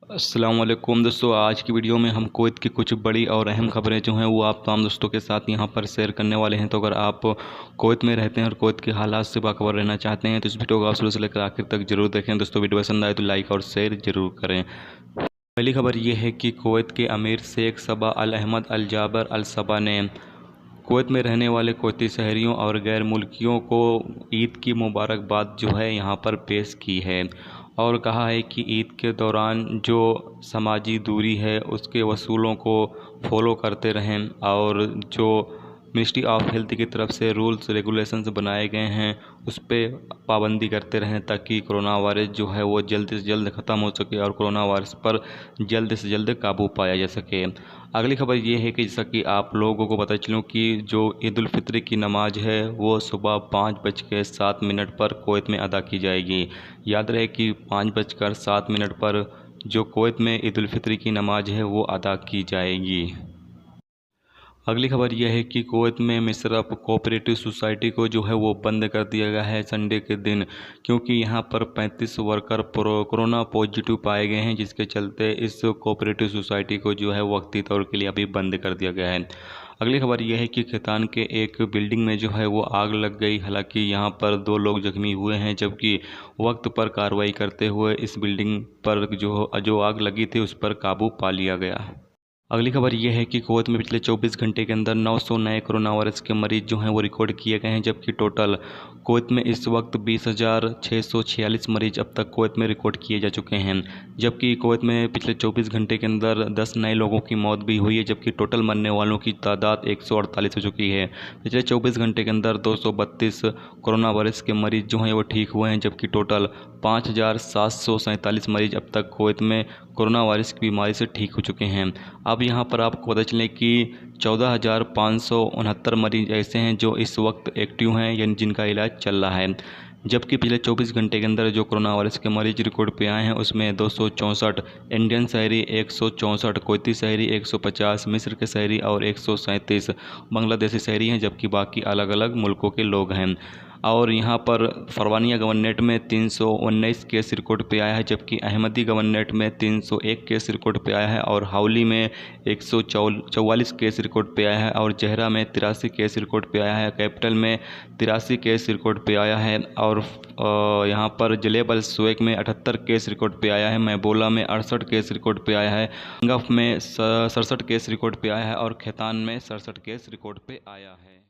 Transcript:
अस्सलाम वालेकुम दोस्तों, आज की वीडियो में हम कुवैत की कुछ बड़ी और अहम खबरें जो हैं वो आप तमाम दोस्तों के साथ यहां पर शेयर करने वाले हैं। तो अगर आप कुवैत में रहते हैं और कुवैत के हालात से बाखबर रहना चाहते हैं तो इस वीडियो को आप शुरू से लेकर आखिर तक जरूर देखें। दोस्तों वीडियो पसंद आए तो लाइक और शेयर जरूर करें। पहली खबर ये है कि कुवैत के अमीर शेख सबा अल अहमद अल जाबर अल सबा ने कुवैत में रहने वाले कुवैती शहरियों और गैर मुल्कियों को ईद की मुबारकबाद जो है यहाँ पर पेश की है और कहा है कि ईद के दौरान जो समाजी दूरी है उसके वसूलों को फॉलो करते रहें और जो मिनिस्ट्री ऑफ हेल्थ की तरफ से रूल्स रेगुलेशंस बनाए गए हैं उस पर पाबंदी करते रहें ताकि कोरोना वायरस जो है वो जल्द से जल्द ख़त्म हो सके और कोरोना वायरस पर जल्द से जल्द काबू पाया जा सके। अगली खबर ये है कि जैसा कि आप लोगों को पता चलूँ कि जो ईद उल फित्र की नमाज है वो सुबह 5:07 पर कुवैत में अदा की जाएगी। याद रहे कि 5:07 पर जो कुवैत में ईद उल फित्र की नमाज है वो अदा की जाएगी। अगली खबर यह है कि कुवैत में मिसरफ कोऑपरेटिव सोसाइटी को जो है वो बंद कर दिया गया है संडे के दिन, क्योंकि यहाँ पर 35 वर्कर कोरोना पॉजिटिव पाए गए हैं, जिसके चलते इस कोऑपरेटिव सोसाइटी को जो है वक्ती तौर के लिए अभी बंद कर दिया गया है। अगली खबर यह है कि खैतान के एक बिल्डिंग में जो है वो आग लग गई। हालांकि यहाँ पर 2 लोग जख्मी हुए हैं, जबकि वक्त पर कार्रवाई करते हुए इस बिल्डिंग पर जो आग लगी थी उस पर काबू पा लिया गया। अगली खबर यह है कि कुवैत में पिछले 24 घंटे के अंदर 900 नए कोरोना वायरस के मरीज जो हैं वो रिकॉर्ड किए गए हैं, जबकि टोटल कुवैत में इस वक्त 20,646 मरीज अब तक कुवैत में रिकॉर्ड किए जा चुके हैं। जबकि कुवैत में पिछले 24 घंटे के अंदर 10 नए लोगों की मौत भी हुई है, जबकि टोटल मरने वालों की तादाद 148 हो चुकी है। पिछले 24 घंटे के अंदर 232 कोरोना वायरस के मरीज जो हैं वो ठीक हुए हैं, जबकि टोटल 5,747 मरीज अब तक कुवैत में कोरोना वायरस की बीमारी से ठीक हो चुके हैं। अब यहाँ पर आपको पता चले कि 14,569 मरीज ऐसे हैं जो इस वक्त एक्टिव हैं, यानी जिनका इलाज चल रहा है। जबकि पिछले 24 घंटे के अंदर जो कोरोना वायरस के मरीज रिकॉर्ड पे आए हैं उसमें 264 इंडियन शहरी, 164 कुवैती शहरी, 150 मिस्र के शहरी और 137 बांग्लादेशी शहरी हैं, जबकि बाकी अलग अलग मुल्कों के लोग हैं। और यहाँ पर फरवानिया गवर्नरेट में 319 केस रिकॉर्ड पे आया है, जबकि अहमदी गवर्नरेट में 301 केस रिकॉर्ड पे आया है और हावली में 144 केस रिकॉर्ड पे आया है और जहरा में 83 केस रिकॉर्ड पे आया है। कैपिटल में 83 केस रिकॉर्ड पे आया है और यहाँ पर जलेब अल सुवैक में 78 केस रिकॉर्ड पे आया है। महबोला में 68 केस रिकॉर्ड पे आया है। गफ में 67 केस रिकॉर्ड पे आया है और खैतान में 67 केस रिकॉर्ड पे आया है।